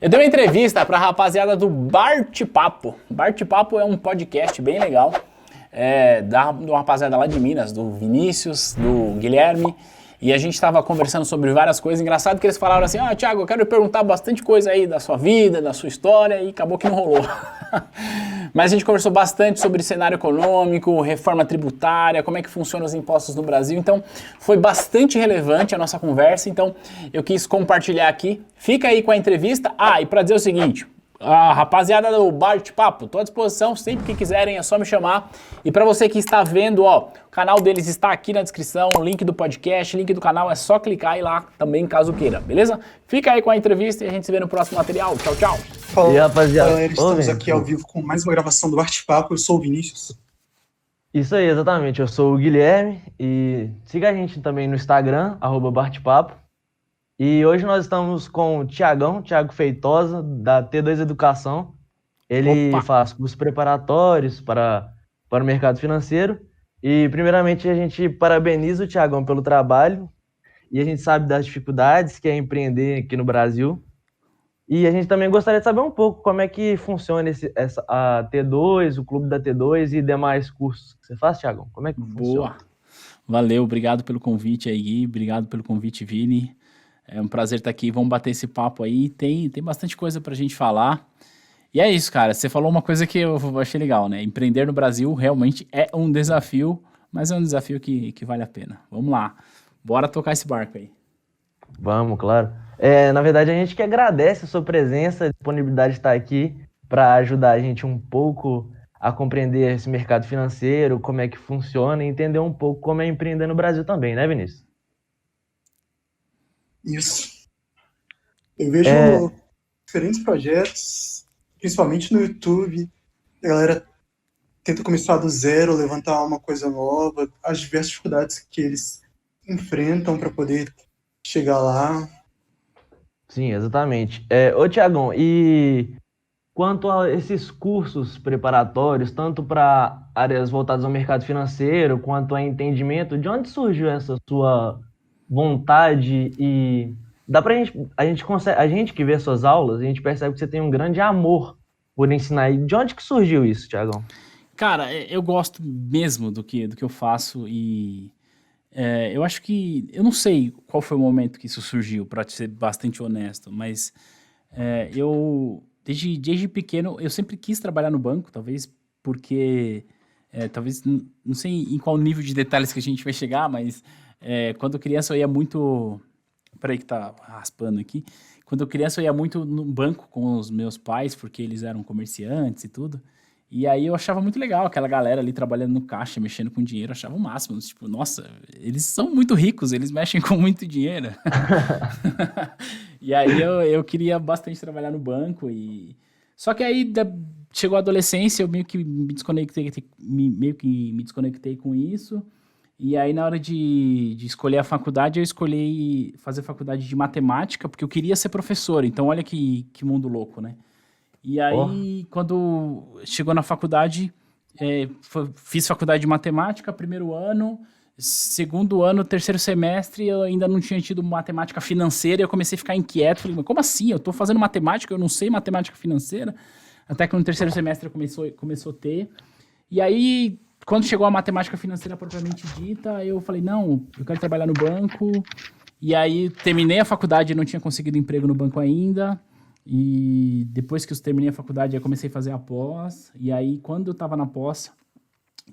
Eu dei uma entrevista para a rapaziada do Bate-Papo. Bate-Papo é um podcast bem legal, de uma rapaziada lá de Minas, do Vinícius, do Guilherme, e a gente estava conversando sobre várias coisas. Engraçado que eles falaram assim, Thiago, eu quero perguntar bastante coisa aí da sua vida, da sua história, e acabou que não rolou. Mas a gente conversou bastante sobre cenário econômico, reforma tributária, como é que funcionam os impostos no Brasil. Então, foi bastante relevante a nossa conversa. Então, eu quis compartilhar aqui. Fica aí com a entrevista. E para dizer o seguinte, a rapaziada do Bate-Papo, estou à disposição, sempre que quiserem é só me chamar. E para você que está vendo, o canal deles está aqui na descrição, o link do podcast, link do canal, é só clicar e lá também, caso queira, beleza? Fica aí com a entrevista e a gente se vê no próximo material. Tchau, tchau. Fala, e aí, rapaziada. Estamos aqui ao vivo com mais uma gravação do Bate-Papo. Eu sou o Vinícius. Isso aí, exatamente. Eu sou o Guilherme e siga a gente também no Instagram, @Bate-Papo. E hoje nós estamos com o Thiago Feitosa, da T2 Educação. Ele faz cursos preparatórios para o mercado financeiro. E, primeiramente, a gente parabeniza o Thiagão pelo trabalho. E a gente sabe das dificuldades que é empreender aqui no Brasil. E a gente também gostaria de saber um pouco como é que funciona a T2, o clube da T2 e demais cursos que você faz, Thiagão. Como é que funciona? Valeu, obrigado pelo convite aí, Gui. Obrigado pelo convite, Vini. É um prazer estar aqui, vamos bater esse papo aí, tem bastante coisa pra gente falar. E é isso, cara, você falou uma coisa que eu achei legal, né? Empreender no Brasil realmente é um desafio, mas é um desafio que vale a pena. Vamos lá, bora tocar esse barco aí. Vamos, claro. Na verdade, a gente que agradece a sua presença, a disponibilidade de estar aqui para ajudar a gente um pouco a compreender esse mercado financeiro, como é que funciona e entender um pouco como é empreender no Brasil também, né, Vinícius? Isso. Eu vejo diferentes projetos, principalmente no YouTube, a galera tenta começar do zero, levantar uma coisa nova, as diversas dificuldades que eles enfrentam para poder chegar lá. Sim, exatamente. Ô, Thiagão, e quanto a esses cursos preparatórios, tanto para áreas voltadas ao mercado financeiro, quanto a entendimento, de onde surgiu essa sua vontade? E dá pra a gente que vê suas aulas, a gente percebe que você tem um grande amor por ensinar. E de onde que surgiu isso, Thiagão? Cara, eu gosto mesmo do que eu faço e eu acho que, eu não sei qual foi o momento que isso surgiu, para ser bastante honesto, mas eu, desde pequeno, eu sempre quis trabalhar no banco, talvez porque, talvez, não sei em qual nível de detalhes que a gente vai chegar, mas quando criança eu ia muito, peraí que tá raspando aqui, quando eu criança eu ia muito no banco com os meus pais, porque eles eram comerciantes e tudo, e aí eu achava muito legal aquela galera ali trabalhando no caixa, mexendo com dinheiro, eu achava o máximo, tipo, nossa, eles são muito ricos, eles mexem com muito dinheiro. E aí eu queria bastante trabalhar no banco, só que aí chegou a adolescência, eu meio que me desconectei com isso, e aí na hora de escolher a faculdade, eu escolhi fazer faculdade de matemática, porque eu queria ser professor, então olha que mundo louco, né? E aí, quando chegou na faculdade, fiz faculdade de matemática, primeiro ano, segundo ano, terceiro semestre, eu ainda não tinha tido matemática financeira, e eu comecei a ficar inquieto, falei, mas como assim? Eu tô fazendo matemática, eu não sei matemática financeira? Até que no terceiro semestre começou a ter. E aí, quando chegou a matemática financeira propriamente dita, eu falei, não, eu quero trabalhar no banco. E aí, terminei a faculdade, eu não tinha conseguido emprego no banco ainda. E depois que eu terminei a faculdade, eu comecei a fazer a pós. E aí, quando eu estava na pós,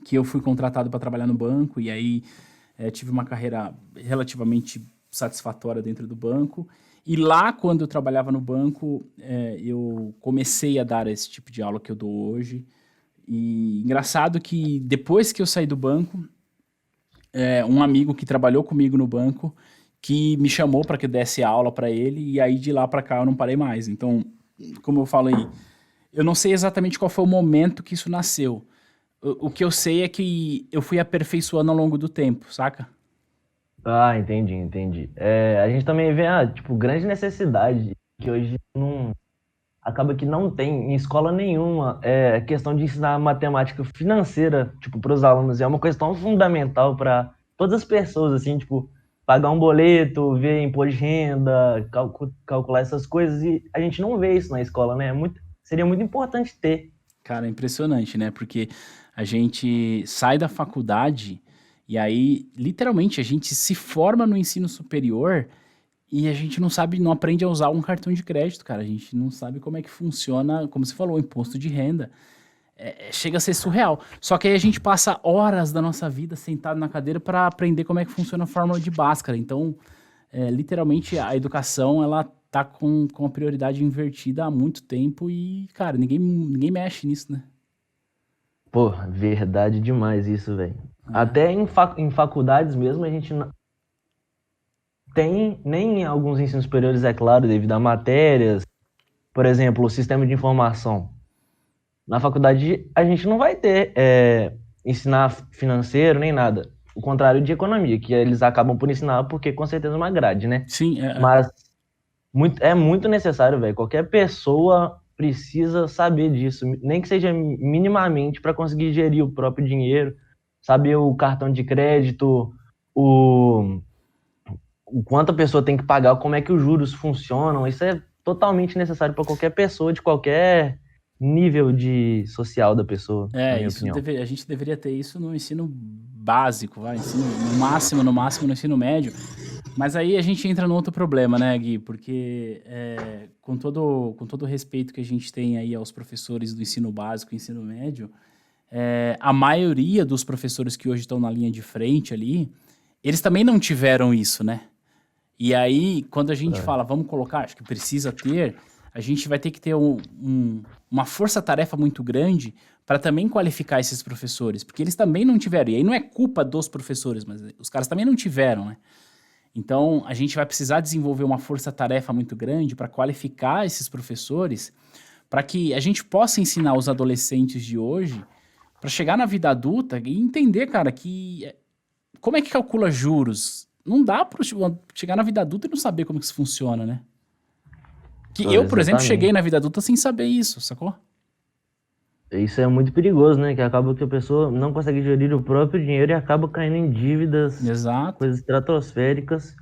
que eu fui contratado para trabalhar no banco, e aí tive uma carreira relativamente satisfatória dentro do banco. E lá, quando eu trabalhava no banco, eu comecei a dar esse tipo de aula que eu dou hoje. E engraçado que depois que eu saí do banco, um amigo que trabalhou comigo no banco, que me chamou para que eu desse aula para ele, e aí de lá para cá eu não parei mais. Então, como eu falei, eu não sei exatamente qual foi o momento que isso nasceu. O que eu sei é que eu fui aperfeiçoando ao longo do tempo, saca? Ah, entendi. A gente também vê grande necessidade, que hoje acaba que não tem em escola nenhuma a questão de ensinar matemática financeira, para os alunos. É uma questão fundamental para todas as pessoas, assim, pagar um boleto, ver imposto de renda, calcular essas coisas, e a gente não vê isso na escola, né? Seria muito importante ter. Cara, é impressionante, né? Porque a gente sai da faculdade e aí, literalmente, a gente se forma no ensino superior e a gente não sabe, não aprende a usar um cartão de crédito, cara. A gente não sabe como é que funciona, como você falou, o imposto de renda. Chega a ser surreal. Só que aí a gente passa horas da nossa vida sentado na cadeira para aprender como é que funciona a fórmula de Bhaskara. Então, literalmente, a educação, ela tá com a prioridade invertida há muito tempo e, cara, ninguém mexe nisso, né? Pô, verdade demais isso, velho. Até em faculdades mesmo, a gente não tem, nem em alguns ensinos superiores, é claro, devido a matérias, por exemplo, o sistema de informação. Na faculdade, a gente não vai ter ensinar financeiro nem nada. O contrário de economia, que eles acabam por ensinar porque com certeza é uma grade, né? Sim, Mas é muito necessário, velho. Qualquer pessoa precisa saber disso, nem que seja minimamente para conseguir gerir o próprio dinheiro, saber o cartão de crédito, o quanto a pessoa tem que pagar, como é que os juros funcionam. Isso é totalmente necessário para qualquer pessoa de qualquer nível de social da pessoa, na minha opinião. A gente deveria ter isso no ensino básico, ensino, no máximo no ensino médio. Mas aí a gente entra no outro problema, né, Gui? Porque com todo o respeito que a gente tem aí aos professores do ensino básico e ensino médio, a maioria dos professores que hoje estão na linha de frente ali, eles também não tiveram isso, né? E aí, quando a gente fala, vamos colocar, acho que precisa ter, a gente vai ter que ter uma força-tarefa muito grande para também qualificar esses professores, porque eles também não tiveram. E aí não é culpa dos professores, mas os caras também não tiveram, né? Então, a gente vai precisar desenvolver uma força-tarefa muito grande para qualificar esses professores, para que a gente possa ensinar os adolescentes de hoje para chegar na vida adulta e entender, cara, que como é que calcula juros? Não dá para chegar na vida adulta e não saber como que isso funciona, né? Eu, por exemplo, cheguei na vida adulta sem saber isso, sacou? Isso é muito perigoso, né? Que acaba que a pessoa não consegue gerir o próprio dinheiro e acaba caindo em dívidas, coisas estratosféricas.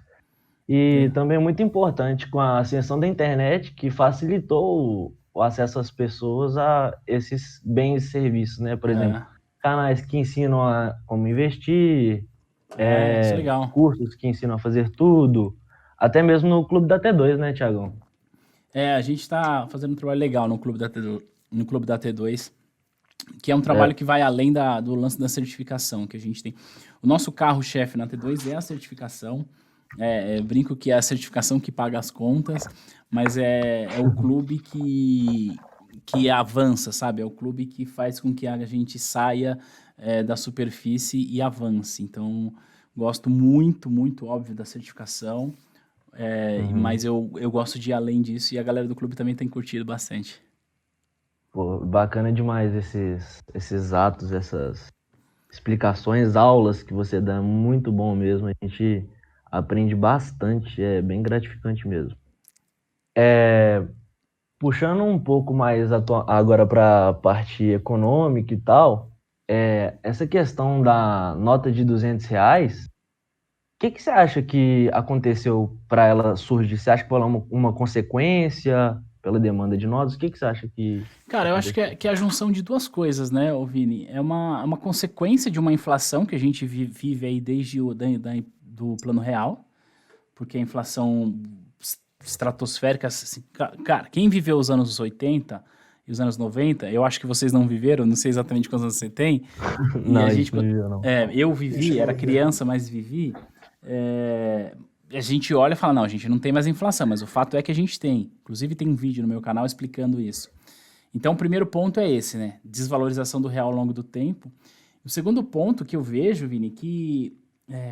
E também é muito importante com a ascensão da internet, que facilitou o acesso às pessoas a esses bens e serviços, né? Por exemplo, canais que ensinam a como investir, isso é legal. cursos que ensinam a fazer tudo, até mesmo no Clube da T2, né, Thiagão? A gente está fazendo um trabalho legal no Clube da T2, que é um trabalho que vai além do lance da certificação que a gente tem. O nosso carro-chefe na T2 é a certificação. Brinco que é a certificação que paga as contas, mas é o clube que avança, sabe? É o clube que faz com que a gente saia da superfície e avance. Então, gosto muito, muito, óbvio, da certificação. Mas eu gosto de ir além disso e a galera do clube também tem curtido bastante. Pô, bacana demais esses atos, essas explicações, aulas que você dá, muito bom mesmo, a gente aprende bastante, é bem gratificante mesmo. Puxando um pouco mais agora para a parte econômica e tal, essa questão da nota de R$200, o que você acha que aconteceu para ela surgir? Você acha que foi uma consequência pela demanda de notas? O que você acha que... Cara, eu acho que é a junção de duas coisas, né, Vini? É uma consequência de uma inflação que a gente vive aí desde do Plano Real, porque a inflação estratosférica... Assim, cara, quem viveu os anos 80 e os anos 90, eu acho que vocês não viveram, não sei exatamente quantos anos você tem. Não, a gente não viveu, não. Eu vivi, era criança, mas vivi... a gente olha e fala, não, a gente não tem mais inflação, mas o fato é que a gente tem. Inclusive tem um vídeo no meu canal explicando isso. Então o primeiro ponto é esse, né? Desvalorização do real ao longo do tempo. O segundo ponto que eu vejo, Vini, que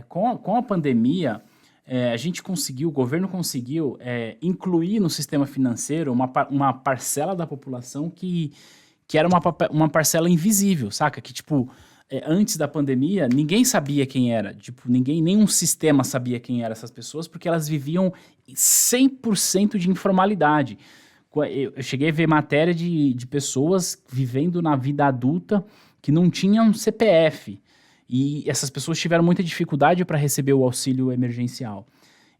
com a pandemia, o governo conseguiu incluir no sistema financeiro uma parcela da população que era uma parcela invisível, saca? Que tipo... antes da pandemia, ninguém sabia quem era. Tipo, nenhum sistema sabia quem eram essas pessoas, porque elas viviam 100% de informalidade. Eu cheguei a ver matéria de pessoas vivendo na vida adulta que não tinham CPF. E essas pessoas tiveram muita dificuldade para receber o auxílio emergencial.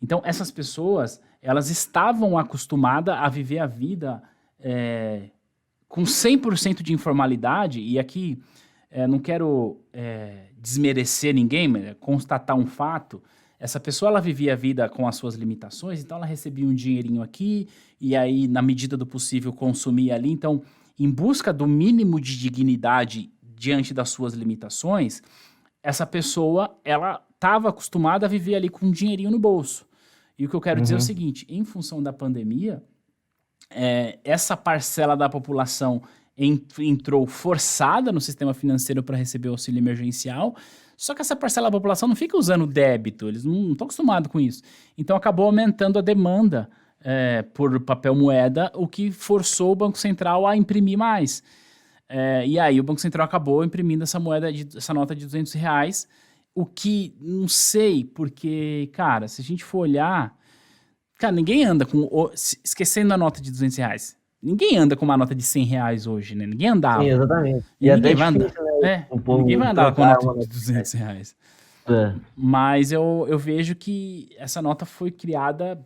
Então, essas pessoas, elas estavam acostumadas a viver a vida com 100% de informalidade, e aqui não quero desmerecer ninguém, mas constatar um fato. Essa pessoa, ela vivia a vida com as suas limitações, então ela recebia um dinheirinho aqui, e aí, na medida do possível, consumia ali. Então, em busca do mínimo de dignidade diante das suas limitações, essa pessoa, ela estava acostumada a viver ali com um dinheirinho no bolso. E o que eu quero dizer é o seguinte, em função da pandemia, essa parcela da população entrou forçada no sistema financeiro para receber o auxílio emergencial, só que essa parcela da população não fica usando débito, eles não estão acostumados com isso. Então acabou aumentando a demanda por papel moeda, o que forçou o Banco Central a imprimir mais. E aí o Banco Central acabou imprimindo essa nota de R$200, o que não sei, porque, cara, se a gente for olhar, cara, ninguém anda esquecendo a nota de R$200. Ninguém anda com uma nota de R$100 hoje, né? Ninguém andava. Sim, exatamente. E até ninguém vai andar. difícil, né? Ninguém vai andar com a nota de R$200. É. Mas eu vejo que essa nota foi criada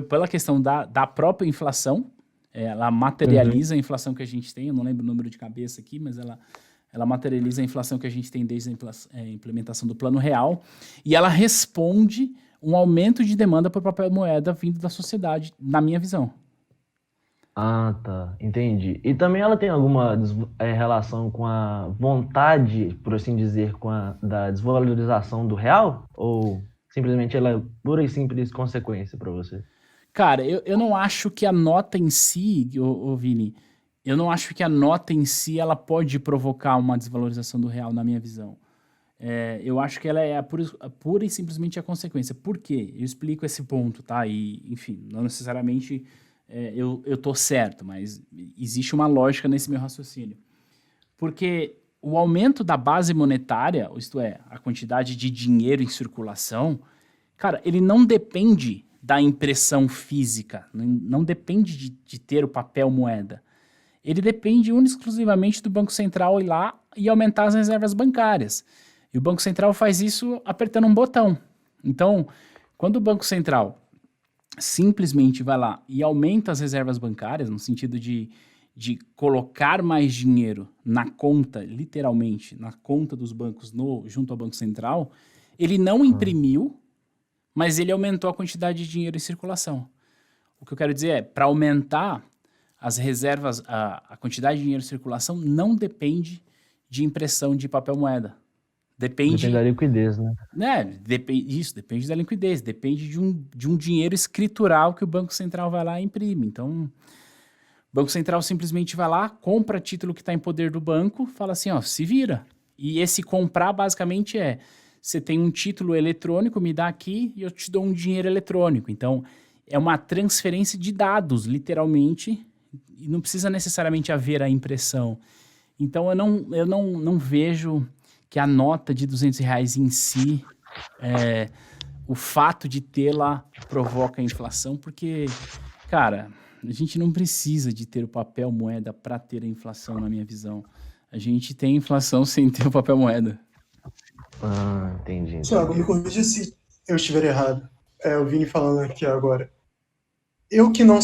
pela questão da própria inflação. Ela materializa a inflação que a gente tem. Eu não lembro o número de cabeça aqui, mas ela materializa a inflação que a gente tem desde a implementação do Plano Real. E ela responde um aumento de demanda por papel moeda vindo da sociedade, na minha visão. Ah, tá. Entendi. E também ela tem alguma relação com a vontade, por assim dizer, da desvalorização do real? Ou simplesmente ela é pura e simples consequência para você? Cara, eu não acho que a nota em si, Vini, eu não acho que a nota em si ela pode provocar uma desvalorização do real, na minha visão. Eu acho que ela é pura e simplesmente a consequência. Por quê? Eu explico esse ponto, tá? E, enfim, não necessariamente eu tô certo, mas existe uma lógica nesse meu raciocínio. Porque o aumento da base monetária, isto é, a quantidade de dinheiro em circulação, cara, ele não depende da impressão física, não depende de ter o papel moeda. Ele depende exclusivamente do Banco Central ir lá e aumentar as reservas bancárias. E o Banco Central faz isso apertando um botão. Então, quando o Banco Central simplesmente vai lá e aumenta as reservas bancárias, no sentido de colocar mais dinheiro na conta, literalmente, na conta dos bancos junto ao Banco Central, ele não imprimiu, mas ele aumentou a quantidade de dinheiro em circulação. O que eu quero dizer para aumentar as reservas, a quantidade de dinheiro em circulação não depende de impressão de papel moeda. Depende da liquidez, né? Isso, depende da liquidez, depende de um dinheiro escritural que o Banco Central vai lá e imprime. Então, o Banco Central simplesmente vai lá, compra título que está em poder do banco, fala assim, ó, se vira. E esse comprar, basicamente, você tem um título eletrônico, me dá aqui e eu te dou um dinheiro eletrônico. Então, é uma transferência de dados, literalmente, e não precisa necessariamente haver a impressão. Então, eu não vejo que a nota de R$200 em si, o fato de tê-la provoca a inflação, porque, cara, a gente não precisa de ter o papel moeda para ter a inflação, na minha visão. A gente tem inflação sem ter o papel moeda. Ah, entendi. Thiago, me corrija se eu estiver errado. O Vini falando aqui agora. Eu que não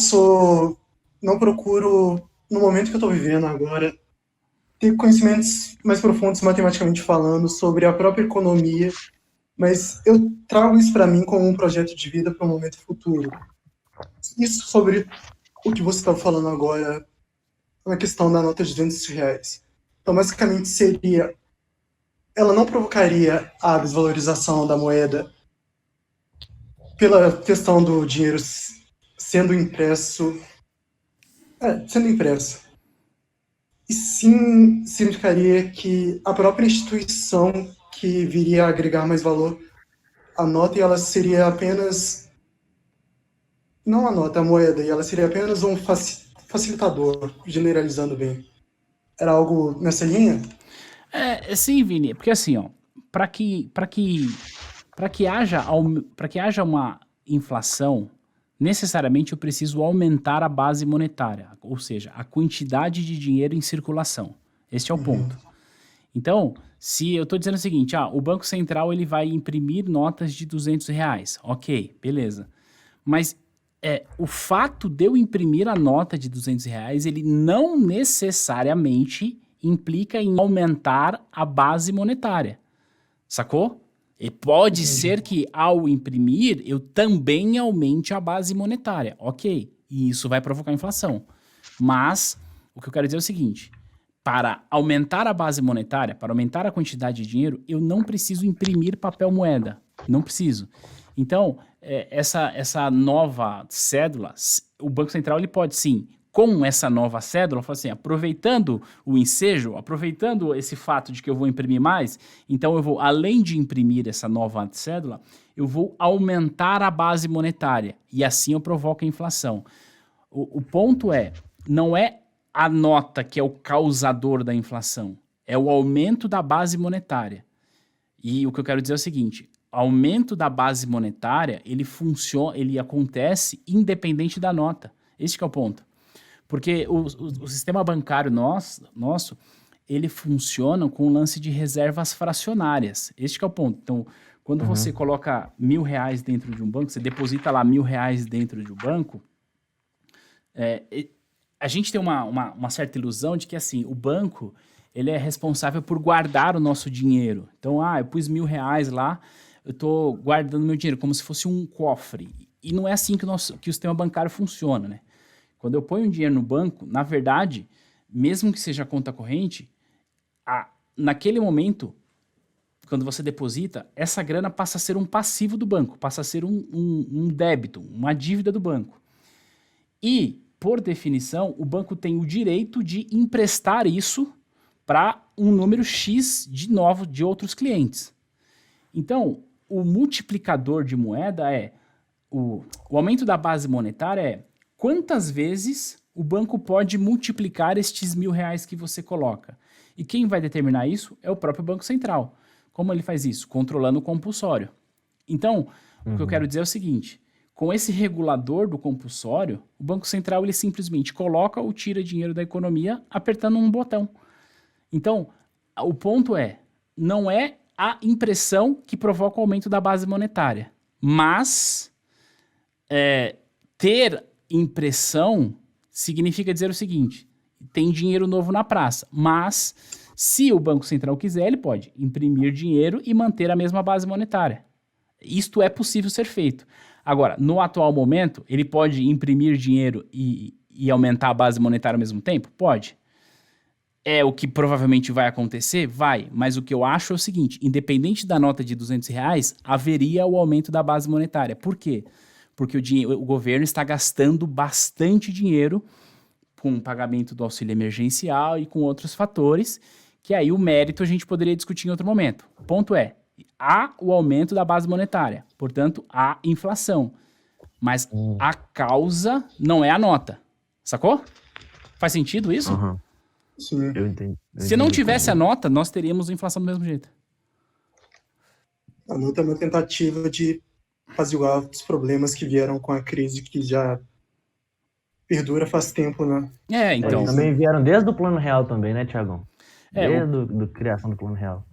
procuro, no momento que eu estou vivendo agora, ter conhecimentos mais profundos, matematicamente falando, sobre a própria economia, mas eu trago isso para mim como um projeto de vida para um momento futuro. Isso sobre o que você estava falando agora, na questão da nota de R$200. Então, basicamente, ela não provocaria a desvalorização da moeda pela questão do dinheiro sendo impresso. E sim significaria que a própria instituição que viria a agregar mais valor à nota, e ela seria apenas, não a nota, a moeda, e ela seria apenas um facilitador, generalizando bem. Era algo nessa linha? Sim, Vini, porque assim, ó, para que haja uma inflação, necessariamente eu preciso aumentar a base monetária, ou seja, a quantidade de dinheiro em circulação. Este é o ponto. Então, Se eu estou dizendo o seguinte, o Banco Central ele vai imprimir notas de R$ 200. Ok, beleza. Mas o fato de eu imprimir a nota de R$ 200, ele não necessariamente implica em aumentar a base monetária. Sacou? E pode ser que ao imprimir, eu também aumente a base monetária. Ok, e isso vai provocar inflação. Mas o que eu quero dizer é o seguinte, para aumentar a base monetária, para aumentar a quantidade de dinheiro, eu não preciso imprimir papel moeda. Não preciso. Então, essa nova cédula, o Banco Central ele pode sim, com essa nova cédula, falar assim, aproveitando o ensejo, aproveitando esse fato de que eu vou imprimir mais, então eu vou, além de imprimir essa nova cédula, eu vou aumentar a base monetária. E assim eu provoco a inflação. O ponto não é a nota que é o causador da inflação, é o aumento da base monetária. E o que eu quero dizer é o seguinte, aumento da base monetária, ele acontece independente da nota. Esse que é o ponto. Porque o sistema bancário nosso, ele funciona com o lance de reservas fracionárias. Este que é o ponto. Então, quando você coloca R$ 1.000 dentro de um banco, você deposita lá R$ 1.000 dentro de um banco, a gente tem uma certa ilusão de que assim, o banco ele é responsável por guardar o nosso dinheiro. Então, eu pus R$ 1.000 lá, eu estou guardando meu dinheiro como se fosse um cofre. E não é assim que o sistema bancário funciona, né? Quando eu ponho um dinheiro no banco, na verdade, mesmo que seja conta corrente, naquele momento, quando você deposita, essa grana passa a ser um passivo do banco, passa a ser um débito, uma dívida do banco. E, por definição, o banco tem o direito de emprestar isso para um número X de outros clientes. Então, o multiplicador de moeda o aumento da base monetária quantas vezes o banco pode multiplicar estes R$ 1.000 que você coloca. E quem vai determinar isso é o próprio Banco Central. Como ele faz isso? Controlando o compulsório. Então, o que eu quero dizer é o seguinte, com esse regulador do compulsório, o Banco Central ele simplesmente coloca ou tira dinheiro da economia apertando um botão. Então, o ponto não é a impressão que provoca o aumento da base monetária, mas ter impressão significa dizer o seguinte, tem dinheiro novo na praça, mas se o Banco Central quiser, ele pode imprimir dinheiro e manter a mesma base monetária. Isto é possível ser feito. Agora, no atual momento, ele pode imprimir dinheiro e aumentar a base monetária ao mesmo tempo? Pode. É o que provavelmente vai acontecer? Vai. Mas o que eu acho é o seguinte, independente da nota de R$ 200, haveria o aumento da base monetária. Por quê? Porque o governo está gastando bastante dinheiro com o pagamento do auxílio emergencial e com outros fatores, que aí o mérito a gente poderia discutir em outro momento. O ponto há o aumento da base monetária, portanto, há inflação. Mas a causa não é a nota. Sacou? Faz sentido isso? Sim. Eu entendi. Se não tivesse a nota, nós teríamos inflação do mesmo jeito. A nota é uma tentativa de apaziguar os problemas que vieram com a crise que já perdura faz tempo, né? Então. Também vieram desde o Plano Real também, né, Tiagão? Desde a criação do Plano Real.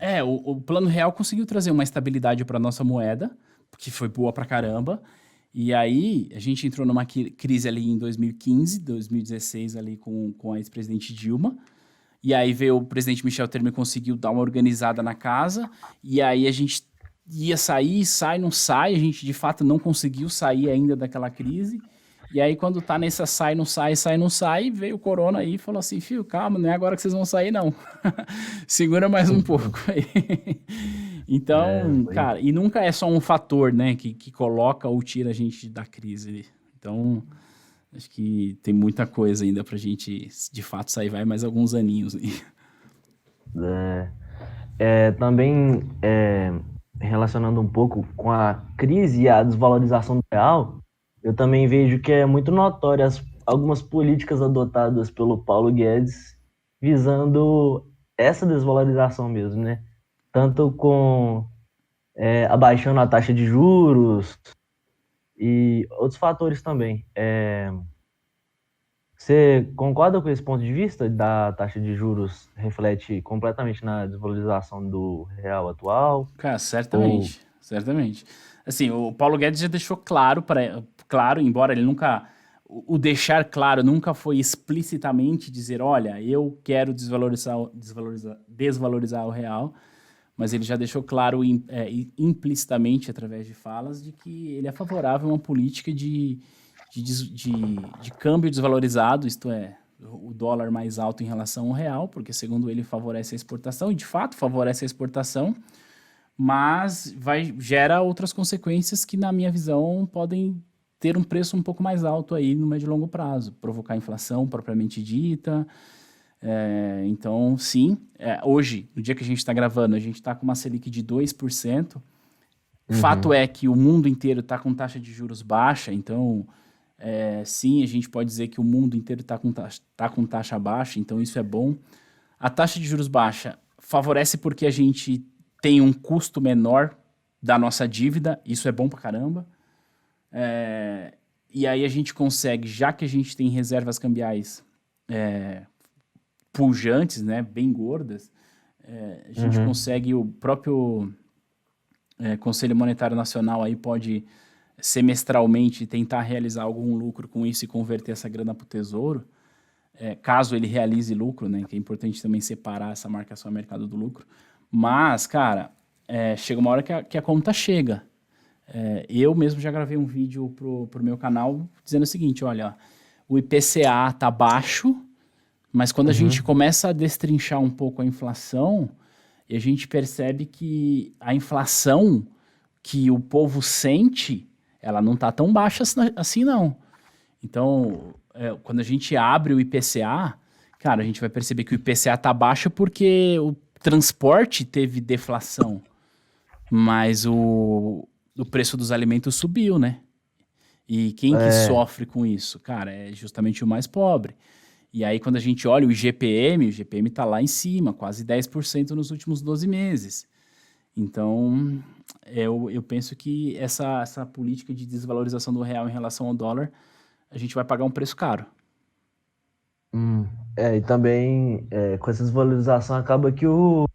O Plano Real conseguiu trazer uma estabilidade para nossa moeda, que foi boa pra caramba. E aí, a gente entrou numa crise ali em 2015, 2016 ali com a ex-presidente Dilma. E aí veio o presidente Michel Temer, conseguiu dar uma organizada na casa. E aí a gente ia sair, não sai. A gente, de fato, não conseguiu sair ainda daquela crise. E aí, quando tá nessa sai, não sai, veio o corona aí e falou assim, filho, calma, não é agora que vocês vão sair, não. Segura mais um pouco aí. Então, cara, e nunca é só um fator, né, que coloca ou tira a gente da crise. Então, acho que tem muita coisa ainda pra gente, de fato, sair, vai mais alguns aninhos aí. Também, relacionando um pouco com a crise e a desvalorização do real, eu também vejo que é muito notório algumas políticas adotadas pelo Paulo Guedes visando essa desvalorização mesmo, né? Tanto com abaixando a taxa de juros e outros fatores também. Você concorda com esse ponto de vista da taxa de juros reflete completamente na desvalorização do real atual? Cara, Ou... certamente, certamente. Assim, o Paulo Guedes já deixou claro, claro, embora ele nunca, o deixar claro nunca foi explicitamente dizer, olha, eu quero desvalorizar o real, mas ele já deixou claro implicitamente, através de falas, de que ele é favorável a uma política de câmbio desvalorizado, isto é, o dólar mais alto em relação ao real, porque, segundo ele, favorece a exportação, e de fato favorece a exportação, mas gera outras consequências que, na minha visão, podem ter um preço um pouco mais alto aí no médio e longo prazo, provocar inflação propriamente dita. Então, sim, hoje, no dia que a gente está gravando, a gente está com uma Selic de 2%. O fato é que o mundo inteiro está com taxa de juros baixa, então, sim, a gente pode dizer que o mundo inteiro está com taxa baixa, então isso é bom. A taxa de juros baixa favorece porque a gente tem um custo menor da nossa dívida, isso é bom pra caramba. E aí a gente consegue, já que a gente tem reservas cambiais pujantes, né, bem gordas, a gente consegue, o próprio Conselho Monetário Nacional aí pode semestralmente tentar realizar algum lucro com isso e converter essa grana para o Tesouro, caso ele realize lucro, né, que é importante também separar essa marcação a mercado do lucro. Mas, cara, chega uma hora que a conta chega. Eu mesmo já gravei um vídeo pro meu canal dizendo o seguinte, olha, o IPCA tá baixo, mas quando a gente começa a destrinchar um pouco a inflação, e a gente percebe que a inflação que o povo sente, ela não tá tão baixa assim, não. Então, quando a gente abre o IPCA, cara, a gente vai perceber que o IPCA tá baixo porque o transporte teve deflação, mas o preço dos alimentos subiu, né? E quem que sofre com isso? Cara, é justamente o mais pobre. E aí, quando a gente olha o IGPM tá lá em cima, quase 10% nos últimos 12 meses. Então, eu penso que essa política de desvalorização do real em relação ao dólar, a gente vai pagar um preço caro. E também, com essa desvalorização, acaba que o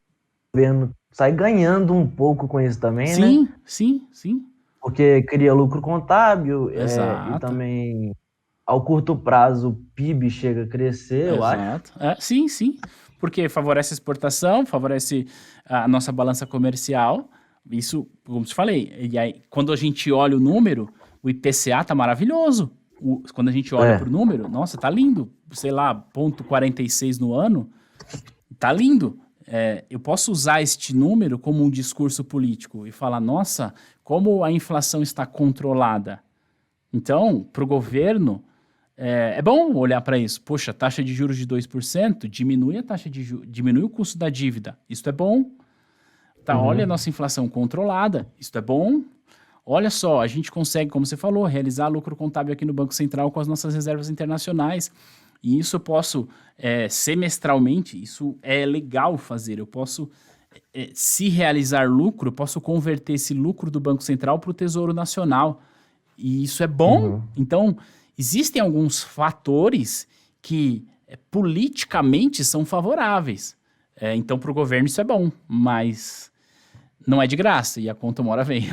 governo sai ganhando um pouco com isso também, né? Sim, sim, sim. Porque cria lucro contábil, e Exato. também, ao curto prazo, o PIB chega a crescer, eu acho. Exato. Sim, sim. Porque favorece a exportação, favorece a nossa balança comercial. Isso, como te falei, e aí, quando a gente olha o número, o IPCA tá maravilhoso. Quando a gente olha pro número, nossa, tá lindo. Sei lá, 0,46 no ano, tá lindo. Eu posso usar este número como um discurso político e falar, nossa, como a inflação está controlada. Então, para o governo, é bom olhar para isso. Poxa, taxa de juros de 2%, diminui a taxa de diminui o custo da dívida. Isso é bom. Tá, olha a nossa inflação controlada. Isso é bom. Olha só, a gente consegue, como você falou, realizar lucro contábil aqui no Banco Central com as nossas reservas internacionais. E isso eu posso, semestralmente, isso é legal fazer. Eu posso, se realizar lucro, eu posso converter esse lucro do Banco Central para o Tesouro Nacional. E isso é bom. Então, existem alguns fatores que politicamente são favoráveis. Então, para o governo isso é bom, mas não é de graça e a conta uma hora vem.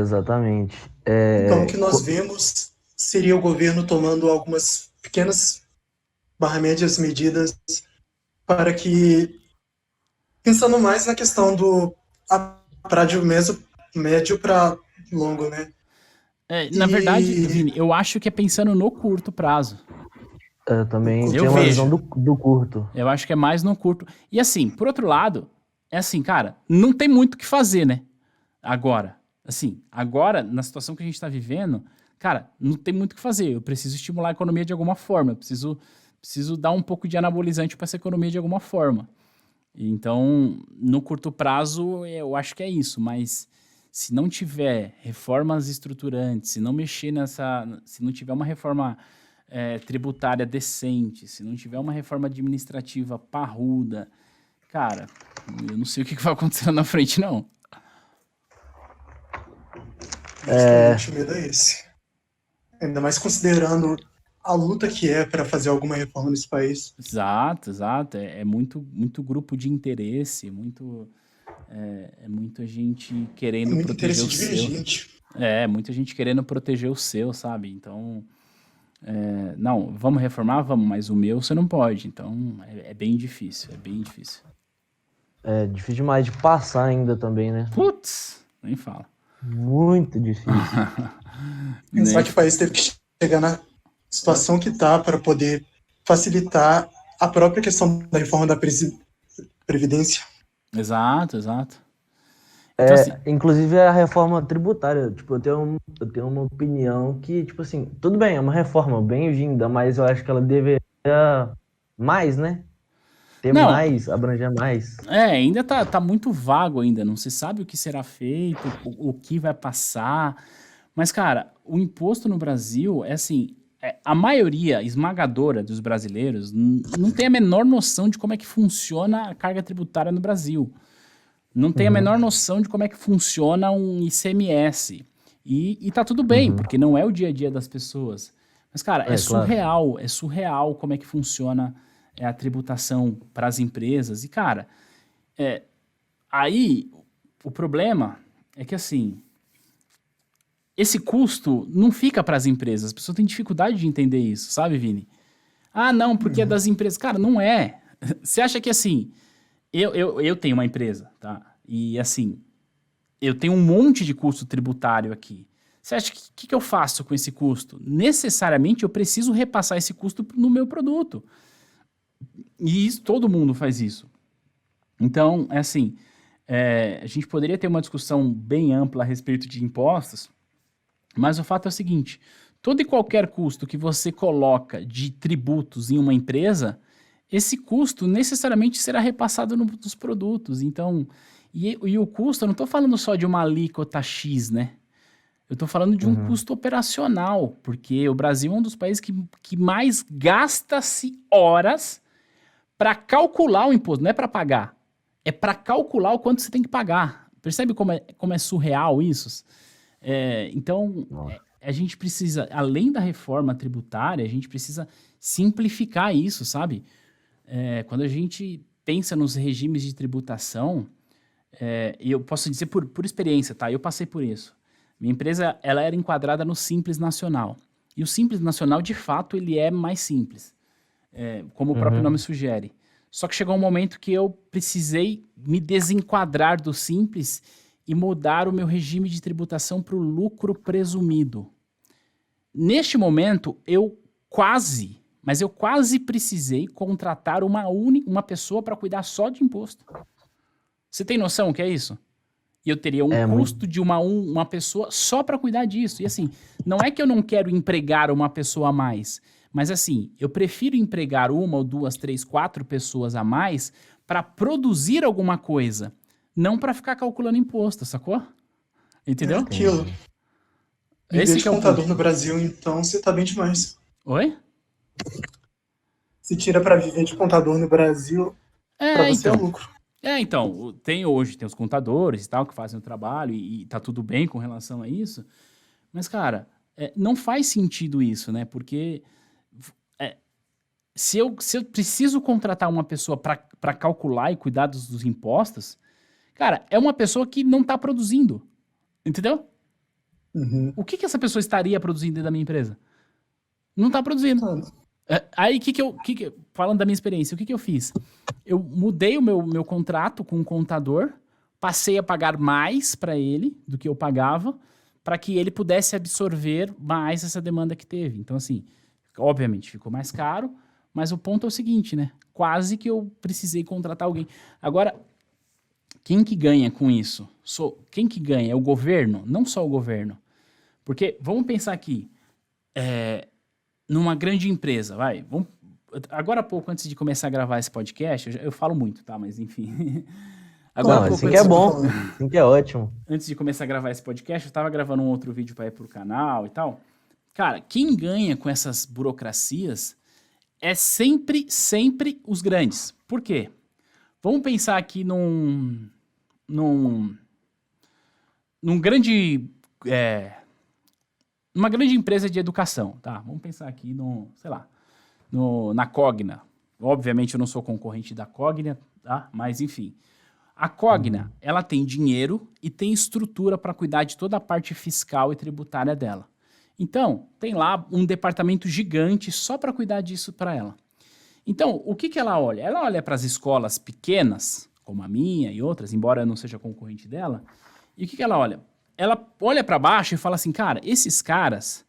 Exatamente. Então, o que nós vemos seria o governo tomando algumas pequenas médias medidas para que, pensando mais na questão do prazo médio para longo, né? Na verdade, Vini, eu acho que é pensando no curto prazo. Também Eu tem uma vejo. visão do curto. Eu acho que é mais no curto. E assim, por outro lado, cara, não tem muito o que fazer, né? Agora, na situação que a gente tá vivendo, cara, não tem muito o que fazer. Eu preciso estimular a economia de alguma forma. Eu preciso dar um pouco de anabolizante para essa economia de alguma forma. Então, no curto prazo, eu acho que é isso. Mas se não tiver reformas estruturantes, se não mexer se não tiver uma reforma tributária decente, se não tiver uma reforma administrativa parruda, cara, eu não sei o que vai acontecer lá na frente, não. Justamente o medo é esse. Ainda mais considerando a luta que é para fazer alguma reforma nesse país. Exato, exato. É muito, muito grupo de interesse, muita gente É querendo muito proteger interesse o seu. divergente. Muita gente querendo proteger o seu, sabe? Então, não, vamos reformar? Vamos, mas o meu você não pode. Então, é bem difícil, é bem difícil. É difícil demais de passar ainda também, né? Putz, nem fala. Muito difícil. Pensar que o país teve que chegar na situação que está para poder facilitar a própria questão da reforma da Previdência. Exato, exato. Então, assim, Inclusive a reforma tributária, tipo, eu tenho uma opinião que, tipo assim, tudo bem, é uma reforma bem-vinda, mas eu acho que ela deveria mais, né? Ter não, mais, abranger mais. ainda tá muito vago ainda, não se sabe o que será feito, o que vai passar. Mas, cara, o imposto no Brasil é assim, a maioria esmagadora dos brasileiros não tem a menor noção de como é que funciona a carga tributária no Brasil. Não tem a menor noção de como é que funciona um ICMS. E tá tudo bem, porque não é o dia a dia das pessoas. Mas, cara, é Claro. surreal como é que funciona a tributação para as empresas. E, cara, aí o problema é que, assim, esse custo não fica para as empresas. As pessoas têm dificuldade de entender isso, sabe, Vini? Ah, não, porque é das empresas. Cara, não é. Você acha que, assim, eu tenho uma empresa, tá? E, assim, eu tenho um monte de custo tributário aqui. Você acha que eu faço com esse custo? Necessariamente eu preciso repassar esse custo no meu produto. E todo mundo faz isso. Então, é assim, a gente poderia ter uma discussão bem ampla a respeito de impostos, mas o fato é o seguinte, todo e qualquer custo que você coloca de tributos em uma empresa, esse custo necessariamente será repassado nos produtos. Então, e o custo, eu não estou falando só de uma alíquota X, né? Eu estou falando de um custo operacional, porque o Brasil é um dos países que mais gasta-se horas para calcular o imposto, não é para pagar. É para calcular o quanto você tem que pagar. Percebe como é surreal isso? Então, a gente precisa, além da reforma tributária, a gente precisa simplificar isso, sabe? Quando a gente pensa nos regimes de tributação, e eu posso dizer por experiência, tá? Eu passei por isso. Minha empresa, ela era enquadrada no Simples Nacional. E o Simples Nacional, de fato, ele é mais simples, como o próprio nome sugere. Só que chegou um momento que eu precisei me desenquadrar do Simples e mudar o meu regime de tributação para o lucro presumido. Neste momento, mas eu quase precisei contratar uma pessoa para cuidar só de imposto. Você tem noção o que é isso? E eu teria um custo de uma pessoa só para cuidar disso. E assim, não é que eu não quero empregar uma pessoa a mais, mas assim, eu prefiro empregar uma ou duas, três, quatro pessoas a mais para produzir alguma coisa, não para ficar calculando imposto, sacou? Entendeu? Aquilo. Viver Esse de que é o contador ponto. no Brasil, então, você tá bem demais. Oi? Se tira para viver de contador no Brasil, para você é Então. lucro. Então, tem os contadores e tal que fazem o trabalho e tá tudo bem com relação a isso. Mas, cara, não faz sentido isso, né? Porque se eu preciso contratar uma pessoa para calcular e cuidar dos impostos, cara, é uma pessoa que não tá produzindo. Entendeu? O que essa pessoa estaria produzindo dentro da minha empresa? Não tá produzindo. Aí, falando da minha experiência, o que eu fiz? Eu mudei o meu contrato com o contador, passei a pagar mais para ele do que eu pagava, para que ele pudesse absorver mais essa demanda que teve. Então, assim, obviamente ficou mais caro, mas o ponto é o seguinte, né? Quase que eu precisei contratar alguém. Agora, quem que ganha com isso? Quem que ganha? É o governo? Não só o governo. Porque, vamos pensar aqui, numa grande empresa, vai. Agora há pouco, antes de começar a gravar esse podcast, eu falo muito, tá? Mas enfim. Agora há pouco, Assim que é bom, assim que é ótimo. Antes de começar a gravar esse podcast, eu tava gravando um outro vídeo para ir pro canal e tal. Cara, quem ganha com essas burocracias é sempre os grandes. Por quê? Vamos pensar aqui num grande numa grande empresa de educação, tá? Vamos pensar aqui sei lá, na Cogna. Obviamente eu não sou concorrente da Cogna, tá? Mas enfim. A Cogna, ela tem dinheiro e tem estrutura para cuidar de toda a parte fiscal e tributária dela. Então, tem lá um departamento gigante só para cuidar disso para ela. Então, o que ela olha? Ela olha para as escolas pequenas, como a minha e outras, embora eu não seja concorrente dela, e o que ela olha? Ela olha para baixo e fala assim, cara, esses caras,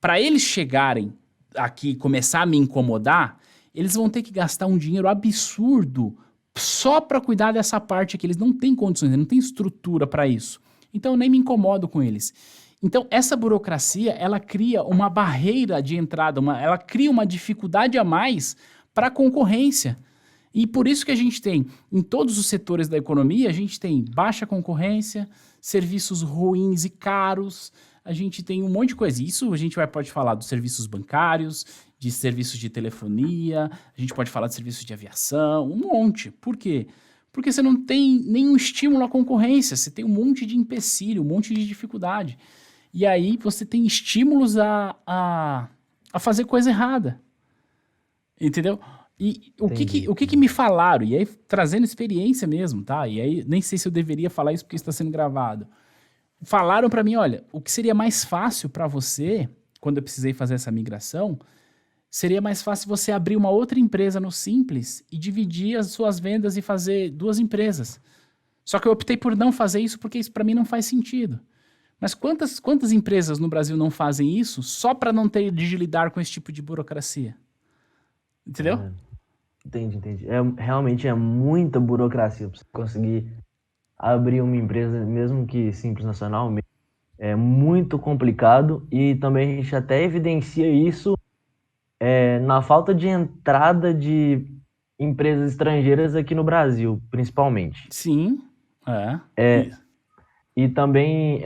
para eles chegarem aqui e começar a me incomodar, eles vão ter que gastar um dinheiro absurdo só para cuidar dessa parte que eles não têm condições, não têm estrutura para isso. Então eu nem me incomodo com eles. Então essa burocracia, ela cria uma barreira de entrada, ela cria uma dificuldade a mais para a concorrência. E por isso que a gente tem, em todos os setores da economia, a gente tem baixa concorrência, serviços ruins e caros, a gente tem um monte de coisa. Isso a gente pode falar dos serviços bancários, de serviços de telefonia, a gente pode falar de serviços de aviação, um monte. Por quê? Porque você não tem nenhum estímulo à concorrência, você tem um monte de empecilho, um monte de dificuldade. E aí você tem estímulos a fazer coisa errada. Entendeu? E o que me falaram, e aí trazendo experiência mesmo, tá? E aí nem sei se eu deveria falar isso porque está sendo gravado. Falaram para mim, olha, o que seria mais fácil para você, quando eu precisei fazer essa migração, seria mais fácil você abrir uma outra empresa no Simples e dividir as suas vendas e fazer 2 empresas. Só que eu optei por não fazer isso porque isso para mim não faz sentido. Mas quantas empresas no Brasil não fazem isso só para não ter de lidar com esse tipo de burocracia? Entendeu? Entendi. Realmente é muita burocracia para você conseguir abrir uma empresa, mesmo que simples nacional. É muito complicado e também a gente até evidencia isso na falta de entrada de empresas estrangeiras aqui no Brasil, principalmente. Sim, E também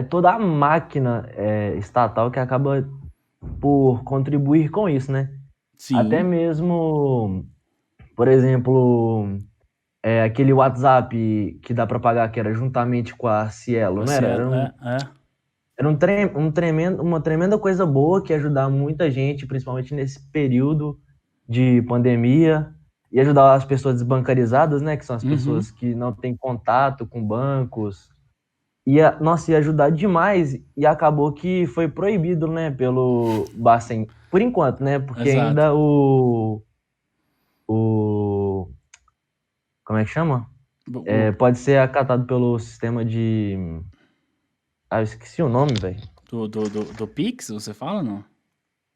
toda a máquina estatal que acaba por contribuir com isso, né? sim. Até mesmo, por exemplo, aquele WhatsApp que dá para pagar, que era juntamente com a Cielo, não era? Era uma tremenda coisa boa que ia ajudar muita gente, principalmente nesse período de pandemia, e ajudar as pessoas desbancarizadas, né? Que são as pessoas que não têm contato com bancos. Ia ajudar demais e acabou que foi proibido, né, pelo Bacen, por enquanto, né, porque ainda como é que chama? Pode ser acatado pelo sistema de... eu esqueci o nome, velho. Do Pix, você fala, não?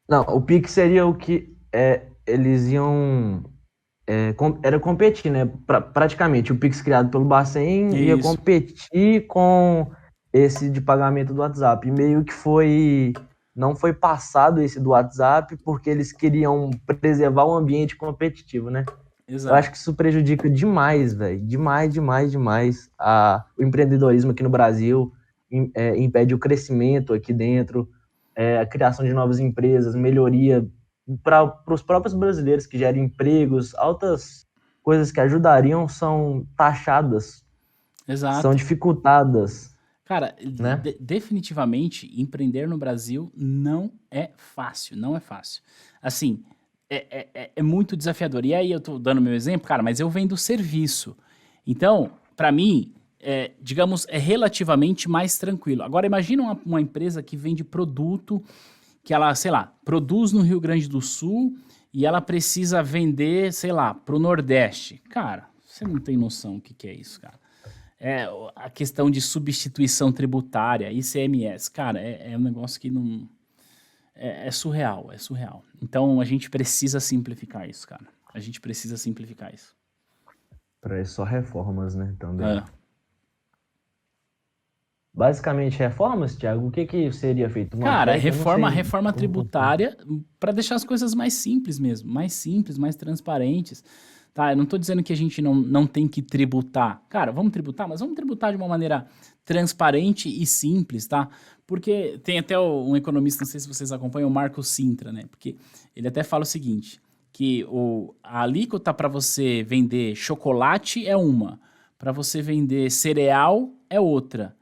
Não, o Pix seria o que eles iam... era competir, né? Praticamente, o Pix criado pelo Bacen ia competir com esse de pagamento do WhatsApp. E meio que não foi passado esse do WhatsApp porque eles queriam preservar o ambiente competitivo, né? Exato. Eu acho que isso prejudica demais, velho. Demais o empreendedorismo aqui no Brasil, impede o crescimento aqui dentro, a criação de novas empresas, melhoria para os próprios brasileiros que geram empregos, altas coisas que ajudariam são taxadas, Exato. São dificultadas. Cara, né? Definitivamente, empreender no Brasil não é fácil, não é fácil. Assim, é muito desafiador. E aí eu tô dando meu exemplo, cara, mas eu vendo serviço. Então, para mim, digamos, é relativamente mais tranquilo. Agora, imagina uma empresa que vende produto que ela, sei lá, produz no Rio Grande do Sul e ela precisa vender, sei lá, pro Nordeste. Cara, você não tem noção o que é isso, cara. A questão de substituição tributária, ICMS, cara, é um negócio que não... É surreal. Então, a gente precisa simplificar isso, cara. A gente precisa simplificar isso. Para só reformas, né, também. Basicamente, reformas, Thiago, o que seria feito? Cara, reforma tributária para deixar as coisas mais simples mesmo. Mais simples, mais transparentes. Tá, eu não estou dizendo que a gente não tem que tributar. Cara, vamos tributar, mas vamos tributar de uma maneira transparente e simples, tá? Porque tem até um economista, não sei se vocês acompanham, o Marco Sintra, né? Porque ele até fala o seguinte, que a alíquota para você vender chocolate é uma, para você vender cereal é outra.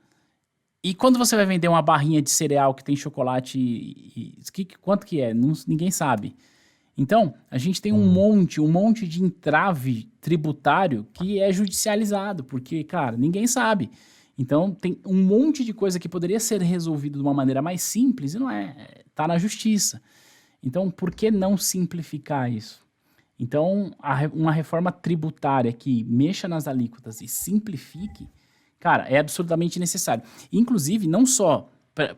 E quando você vai vender uma barrinha de cereal que tem chocolate, quanto que é? Ninguém sabe. Então, a gente tem um monte de entrave tributário que é judicializado, porque, cara, ninguém sabe. Então, tem um monte de coisa que poderia ser resolvido de uma maneira mais simples e não é. Tá na justiça. Então, por que não simplificar isso? Então, uma reforma tributária que mexa nas alíquotas e simplifique, cara, é absurdamente necessário. Inclusive, não só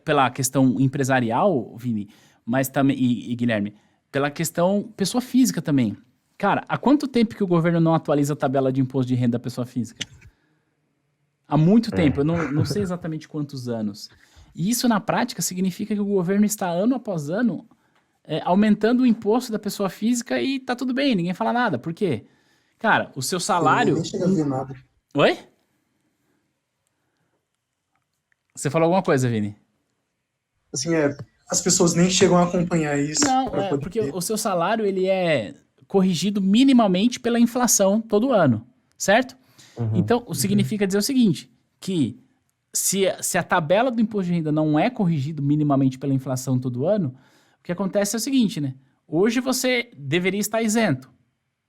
pela questão empresarial, Vini, mas também, e Guilherme, pela questão pessoa física também. Cara, há quanto tempo que o governo não atualiza a tabela de imposto de renda da pessoa física? Há muito tempo, eu não sei exatamente quantos anos. E isso, na prática, significa que o governo está, ano após ano, aumentando o imposto da pessoa física e tá tudo bem, ninguém fala nada. Por quê? Cara, o seu salário... Nem chega a ver nada. Oi? Você falou alguma coisa, Vini? Assim, as pessoas nem chegam a acompanhar isso. Não, porque o seu salário ele é corrigido minimamente pela inflação todo ano, certo? Então, significa dizer o seguinte, que se a tabela do imposto de renda não é corrigido minimamente pela inflação todo ano, o que acontece é o seguinte, né? Hoje você deveria estar isento,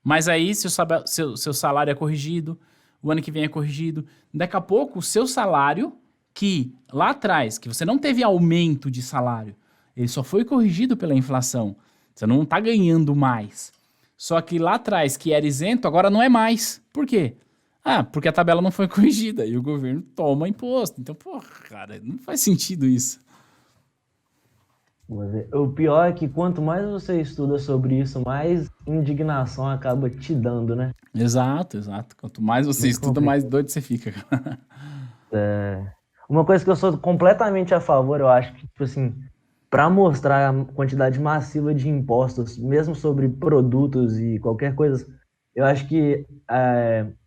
mas aí seu salário é corrigido, o ano que vem é corrigido, daqui a pouco o seu salário, que lá atrás, que você não teve aumento de salário, ele só foi corrigido pela inflação, você não está ganhando mais. Só que lá atrás, que era isento, agora não é mais. Por quê? Porque a tabela não foi corrigida e o governo toma imposto. Então, cara, não faz sentido isso. O pior é que quanto mais você estuda sobre isso, mais indignação acaba te dando, né? Exato. Quanto mais você estuda, mais doido você fica. Uma coisa que eu sou completamente a favor, eu acho que, tipo assim, para mostrar a quantidade massiva de impostos, mesmo sobre produtos e qualquer coisa, eu acho que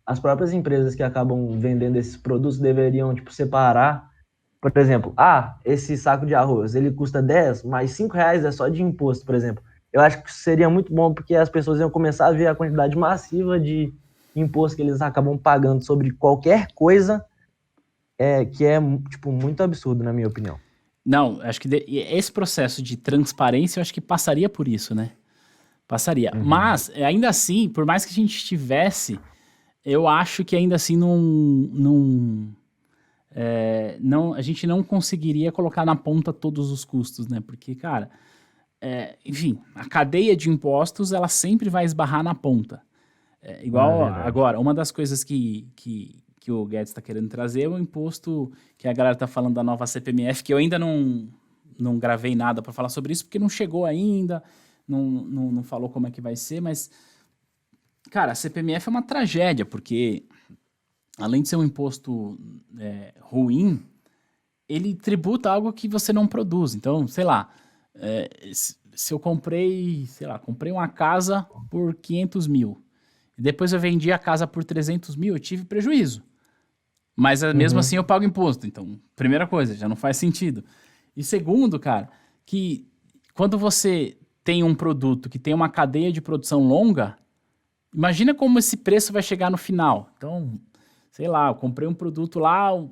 as próprias empresas que acabam vendendo esses produtos deveriam, tipo, separar. Por exemplo, esse saco de arroz, ele custa 10, mas 5 reais é só de imposto, por exemplo. Eu acho que seria muito bom porque as pessoas iam começar a ver a quantidade massiva de imposto que eles acabam pagando sobre qualquer coisa, que é, tipo, muito absurdo, na minha opinião. Não, acho que esse processo de transparência, eu acho que passaria por isso, né? Passaria. Mas, ainda assim, por mais que a gente tivesse, eu acho que ainda assim a gente não conseguiria colocar na ponta todos os custos, né? Porque, cara, enfim, a cadeia de impostos, ela sempre vai esbarrar na ponta. Igual agora, uma das coisas que o Guedes está querendo trazer é o imposto que a galera tá falando da nova CPMF, que eu ainda não gravei nada para falar sobre isso, porque não chegou ainda, não falou como é que vai ser, mas, cara, a CPMF é uma tragédia, porque além de ser um imposto ruim, ele tributa algo que você não produz. Então, sei lá, se eu comprei uma casa por 500 mil, e depois eu vendi a casa por 300 mil, eu tive prejuízo. Mas mesmo assim eu pago imposto. Então, primeira coisa, já não faz sentido. E segundo, cara, que quando você tem um produto que tem uma cadeia de produção longa, imagina como esse preço vai chegar no final. Então, sei lá, eu comprei um produto lá, o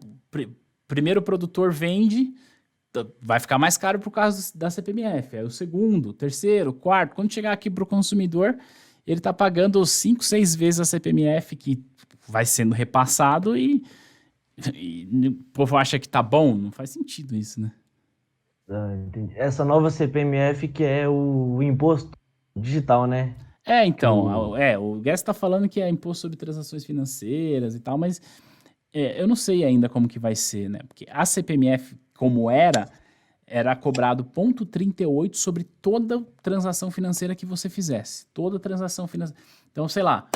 primeiro produtor vende, vai ficar mais caro por causa da CPMF. Aí o segundo, terceiro, quarto, quando chegar aqui para o consumidor, ele está pagando 5, 6 vezes a CPMF que vai sendo repassado e o povo acha que tá bom. Não faz sentido isso, né? Entendi. Essa nova CPMF que é o imposto digital, né? Então, o Guedes tá falando que é imposto sobre transações financeiras e tal, mas eu não sei ainda como que vai ser, né? Porque a CPMF, como era cobrado 0,38 sobre toda transação financeira que você fizesse. Toda transação financeira. Então, sei lá,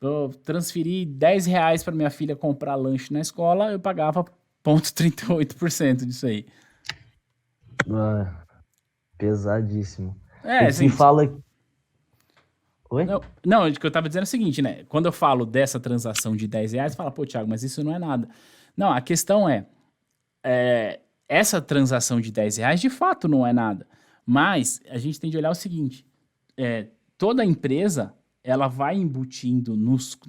eu transferi 10 reais para minha filha comprar lanche na escola, eu pagava 0,38% disso aí. Pesadíssimo. Assim, fala... Oi? Não, o que eu tava dizendo é o seguinte, né? Quando eu falo dessa transação de 10 reais, fala, pô, Thiago, mas isso não é nada. Não, a questão essa transação de 10 reais de fato não é nada. Mas a gente tem de olhar o seguinte, toda empresa, ela vai embutindo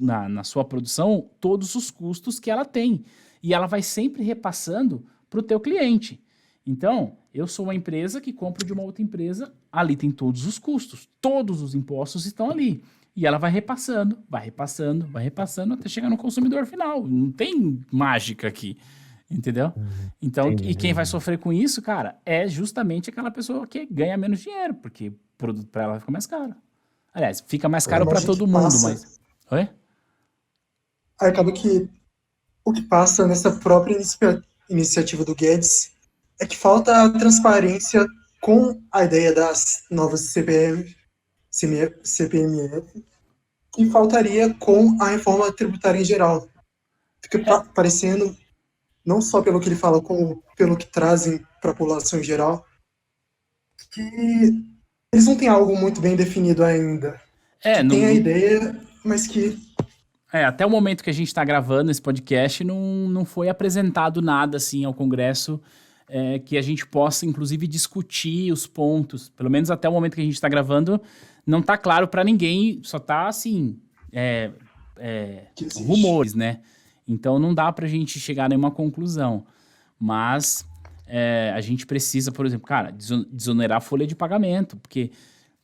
na sua produção todos os custos que ela tem. E ela vai sempre repassando para o teu cliente. Então, eu sou uma empresa que compro de uma outra empresa, ali tem todos os custos, todos os impostos estão ali. E ela vai repassando, até chegar no consumidor final. Não tem mágica aqui, entendeu? Então, Entendi, e quem vai entendi. sofrer com isso, cara, é justamente aquela pessoa que ganha menos dinheiro, porque o produto para ela fica mais caro. Aliás, fica mais A caro para imagem que todo mundo, passa, mas... Oi? aí acaba que o que passa nessa própria iniciativa do Guedes é que falta a transparência com a ideia das novas CPMF, e faltaria com a reforma tributária em geral. Fica parecendo, não só pelo que ele fala, como pelo que trazem para a população em geral, que eles não têm algo muito bem definido ainda. É, Que tem a ideia, mas que até o momento que a gente está gravando esse podcast, não foi apresentado nada assim ao Congresso que a gente possa, inclusive, discutir os pontos. Pelo menos até o momento que a gente está gravando, não está claro para ninguém, só está assim, que existe. rumores, né? Então não dá para a gente chegar a nenhuma conclusão. Mas a gente precisa, por exemplo, cara, desonerar a folha de pagamento, porque,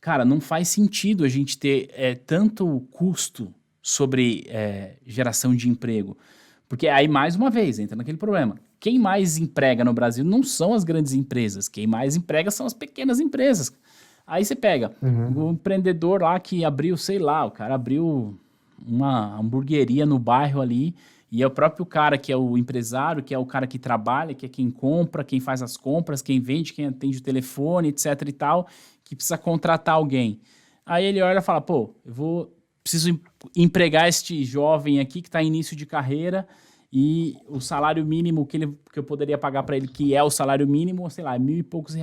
cara, não faz sentido a gente ter tanto custo sobre geração de emprego. Porque aí, mais uma vez, entra naquele problema. Quem mais emprega no Brasil não são as grandes empresas. Quem mais emprega são as pequenas empresas. Aí você pega o empreendedor lá que abriu, sei lá, o cara abriu uma hamburgueria no bairro ali, e é o próprio cara que é o empresário, que é o cara que trabalha, que é quem compra, quem faz as compras, quem vende, quem atende o telefone, etc e tal, que precisa contratar alguém. Aí ele olha e fala, pô, preciso empregar este jovem aqui que está em início de carreira, e o salário mínimo que eu poderia pagar para ele, que é o salário mínimo, sei lá, R$1.000 e poucos.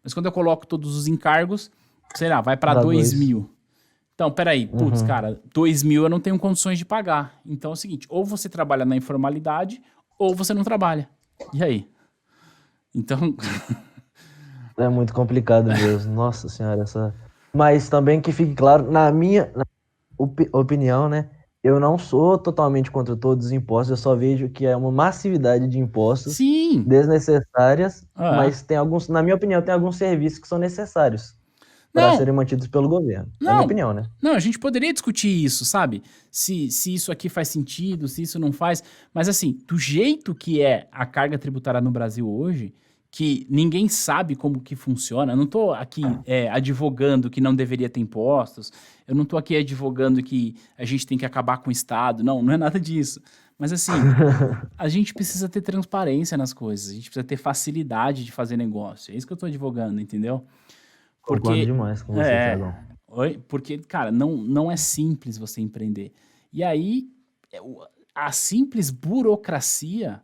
Mas quando eu coloco todos os encargos, sei lá, vai para Dá 2.000. Então, peraí, putz, Uhum. cara, 2.000 eu não tenho condições de pagar. Então é o seguinte, ou você trabalha na informalidade, ou você não trabalha. E aí? Então, É muito complicado mesmo. Nossa senhora, essa. Mas também que fique claro, na minha opinião, né? Eu não sou totalmente contra todos os impostos, eu só vejo que é uma massividade de impostos sim. desnecessárias, Ah, mas tem alguns, na minha opinião, tem alguns serviços que são necessários para não, serem mantidos pelo governo. Na minha não, opinião, né? não, a gente poderia discutir isso, sabe? Se isso aqui faz sentido, se isso não faz. Mas assim, do jeito que é a carga tributária no Brasil hoje, que ninguém sabe como que funciona. Eu não tô aqui advogando que não deveria ter impostos. Eu não tô aqui advogando que a gente tem que acabar com o Estado. Não, não é nada disso. Mas assim, a gente precisa ter transparência nas coisas. A gente precisa ter facilidade de fazer negócio. É isso que eu tô advogando, entendeu? Concordo Porque, demais com você, é, Thiagão. porque, cara, não é simples você empreender. E aí, a simples burocracia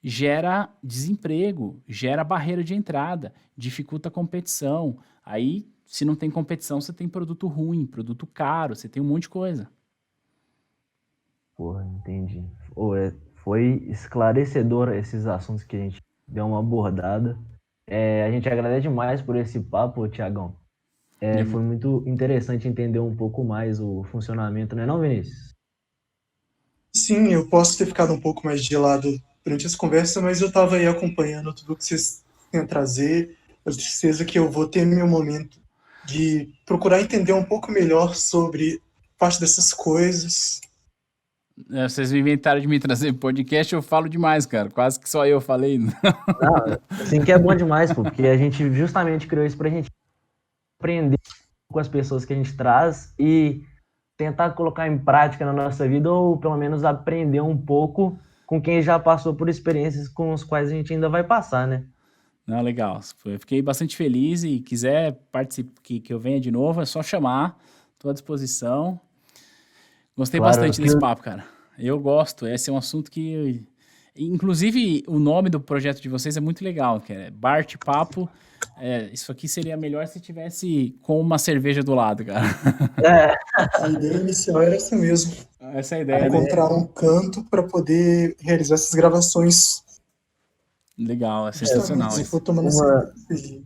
gera desemprego, gera barreira de entrada, dificulta a competição. Aí, se não tem competição, você tem produto ruim, produto caro, você tem um monte de coisa. Porra, entendi. Foi esclarecedor esses assuntos que a gente deu uma abordada. A gente agradece demais por esse papo, Thiagão. Foi muito interessante entender um pouco mais o funcionamento, né, não, Vinícius? sim, eu posso ter ficado um pouco mais gelado durante essa conversa, mas eu estava aí acompanhando tudo que vocês têm a trazer. Eu tenho certeza que eu vou ter meu momento de procurar entender um pouco melhor sobre parte dessas coisas. Vocês me inventaram de me trazer podcast, eu falo demais, cara. Quase que só eu falei. Não, assim que é bom demais, pô, porque a gente justamente criou isso pra gente aprender com as pessoas que a gente traz e tentar colocar em prática na nossa vida, ou pelo menos aprender um pouco com quem já passou por experiências com os quais a gente ainda vai passar, né? Não, legal. Eu fiquei bastante feliz e quiser participar, que eu venha de novo, é só chamar. Estou à disposição. Gostei Claro, bastante desse papo, cara. Eu gosto. Esse é um assunto que... Inclusive, o nome do projeto de vocês é muito legal, que é Bart Papo. Isso aqui seria melhor se tivesse com uma cerveja do lado, cara. A ideia inicial era essa mesmo, Essa é a ideia, né? encontrar um canto para poder realizar essas gravações. Legal, é sensacional Se isso. for tomando cerveja.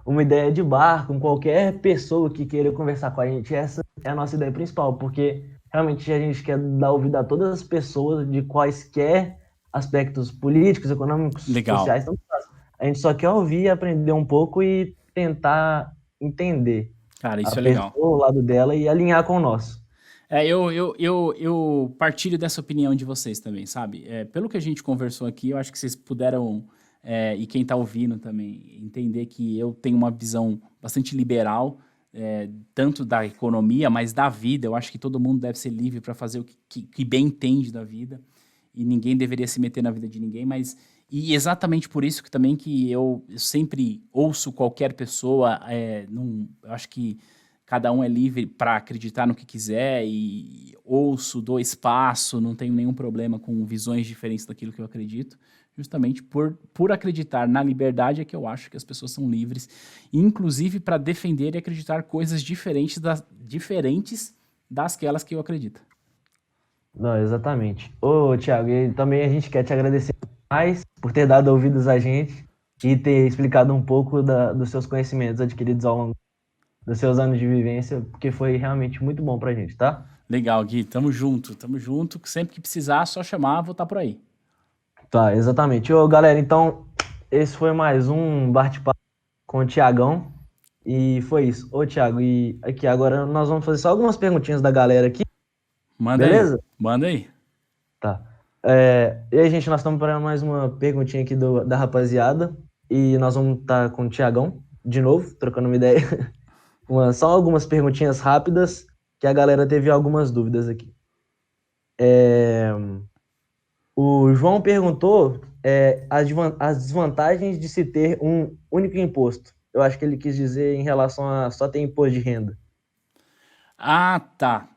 Uma ideia de bar com qualquer pessoa que queira conversar com a gente, essa é a nossa ideia principal, porque realmente a gente quer dar ouvido a todas as pessoas de quaisquer aspectos políticos, econômicos, Legal. sociais, tanto faz. A gente só quer ouvir, aprender um pouco e tentar entender Cara, a isso é pessoa, legal. o lado dela e alinhar com o nosso. Eu partilho dessa opinião de vocês também, sabe? Pelo que a gente conversou aqui, eu acho que vocês puderam, e quem tá ouvindo também, entender que eu tenho uma visão bastante liberal, tanto da economia, mas da vida. Eu acho que todo mundo deve ser livre para fazer o que bem entende da vida, e ninguém deveria se meter na vida de ninguém, mas... E exatamente por isso que também que eu sempre ouço qualquer pessoa, eu acho que cada um é livre para acreditar no que quiser e ouço, dou espaço, não tenho nenhum problema com visões diferentes daquilo que eu acredito. Justamente por acreditar na liberdade é que eu acho que as pessoas são livres, inclusive para defender e acreditar coisas diferentes das que eu acredito. Não, exatamente. Ô, Thiago, e também a gente quer te agradecer mais por ter dado ouvidos a gente e ter explicado um pouco dos seus conhecimentos adquiridos ao longo dos seus anos de vivência, porque foi realmente muito bom pra gente, tá? Legal, Gui. Tamo junto. Sempre que precisar, só chamar, vou estar por aí. Tá, exatamente. Ô, galera, então, esse foi mais um bate-papo com o Thiagão. E foi isso. Ô, Thiago, e aqui agora nós vamos fazer só algumas perguntinhas da galera aqui, Manda beleza? aí. Manda aí. Tá. E aí, gente, nós estamos para mais uma perguntinha aqui da rapaziada. E nós vamos estar com o Thiagão, de novo, trocando uma ideia. Só algumas perguntinhas rápidas, que a galera teve algumas dúvidas aqui. O João perguntou as desvantagens de se ter um único imposto. Eu acho que ele quis dizer em relação a só ter imposto de renda. Ah, tá.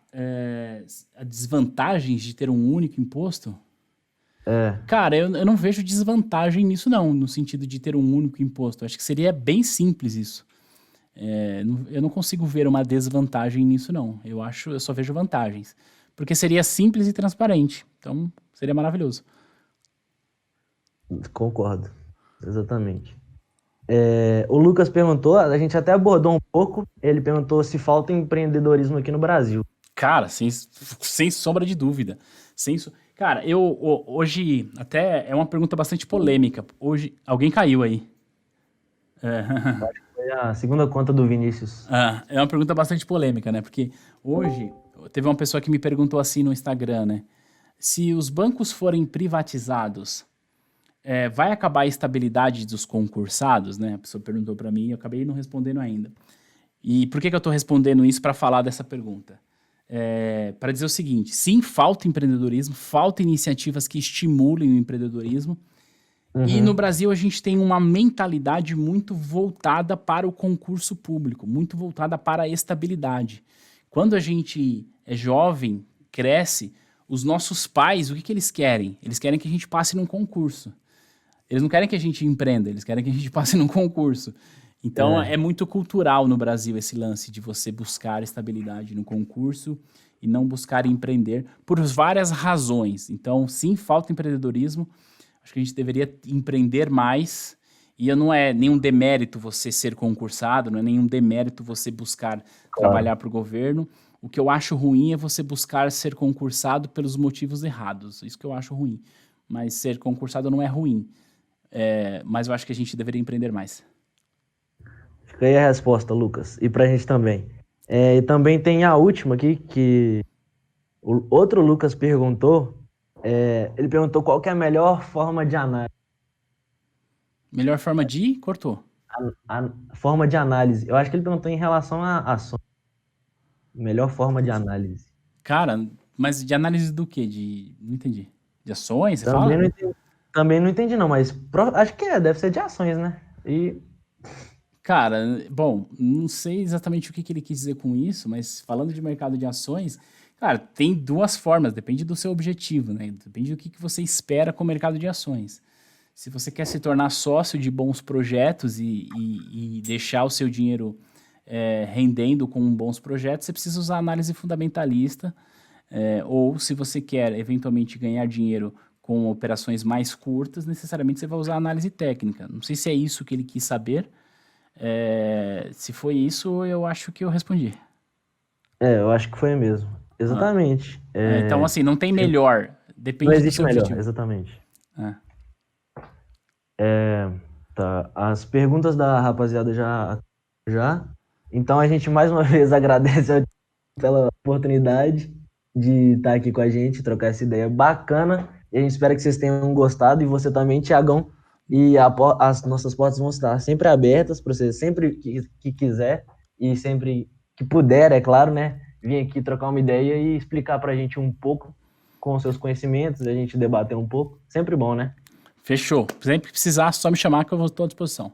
Desvantagens de ter um único imposto? Cara, eu não vejo desvantagem nisso, não, no sentido de ter um único imposto. Acho que seria bem simples isso. Eu não consigo ver uma desvantagem nisso, não. Eu só vejo vantagens. Porque seria simples e transparente. Então, seria maravilhoso. Concordo, exatamente. O Lucas perguntou, a gente até abordou um pouco, ele perguntou se falta empreendedorismo aqui no Brasil. Cara, sem sombra de dúvida. Cara, hoje, até é uma pergunta bastante polêmica. Hoje, alguém caiu aí. Foi a segunda conta do Vinícius. É uma pergunta bastante polêmica, né? Porque hoje, teve uma pessoa que me perguntou assim no Instagram, né? Se os bancos forem privatizados, vai acabar a estabilidade dos concursados, né? A pessoa perguntou para mim e eu acabei não respondendo ainda. E por que eu tô respondendo isso para falar dessa pergunta? Para dizer o seguinte, sim, falta empreendedorismo, falta iniciativas que estimulem o empreendedorismo. E no Brasil a gente tem uma mentalidade muito voltada para o concurso público, muito voltada para a estabilidade. Quando a gente é jovem, cresce, os nossos pais, o que eles querem? Eles querem que a gente passe num concurso. Eles não querem que a gente empreenda, eles querem que a gente passe num concurso. Então, é muito cultural no Brasil esse lance de você buscar estabilidade no concurso e não buscar empreender por várias razões. Então, sim, falta empreendedorismo. Acho que a gente deveria empreender mais. E não é nenhum demérito você ser concursado, não é nenhum demérito você buscar trabalhar para o governo. O que eu acho ruim é você buscar ser concursado pelos motivos errados. Isso que eu acho ruim. Mas ser concursado não é ruim. Mas eu acho que a gente deveria empreender mais. Fica aí a resposta, Lucas. E pra gente também. E também tem a última aqui, que o outro Lucas perguntou. Ele perguntou qual que é a melhor forma de análise. Melhor forma de... Cortou. A forma de análise. Eu acho que ele perguntou em relação a ações. Melhor forma de análise. Cara, mas de análise do quê? Não entendi. De ações, você Também fala? não entendi, também não entendi não, mas acho que deve ser de ações, né? Cara, bom, não sei exatamente o que ele quis dizer com isso, mas falando de mercado de ações, cara, tem duas formas, depende do seu objetivo, né? Depende do que você espera com o mercado de ações. Se você quer se tornar sócio de bons projetos e deixar o seu dinheiro rendendo com bons projetos, você precisa usar análise fundamentalista, ou se você quer eventualmente ganhar dinheiro com operações mais curtas, necessariamente você vai usar análise técnica. Não sei se é isso que ele quis saber. Se foi isso, eu acho que eu respondi. Eu acho que foi mesmo. Exatamente. Então, assim, não tem melhor. Não Depende do existe seu melhor, objetivo. exatamente. Tá. As perguntas da rapaziada já. Então a gente mais uma vez agradece ao pela oportunidade de estar aqui com a gente, trocar essa ideia bacana. E a gente espera que vocês tenham gostado. E você também, Tiagão. E as nossas portas vão estar sempre abertas para você, sempre que quiser e sempre que puder, é claro, né? Vir aqui trocar uma ideia e explicar para a gente um pouco com os seus conhecimentos, a gente debater um pouco. Sempre bom, né? Fechou. Sempre que precisar, só me chamar que eu estou à disposição.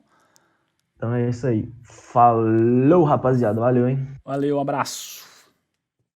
Então é isso aí. Falou, rapaziada. Valeu, hein? Valeu, abraço.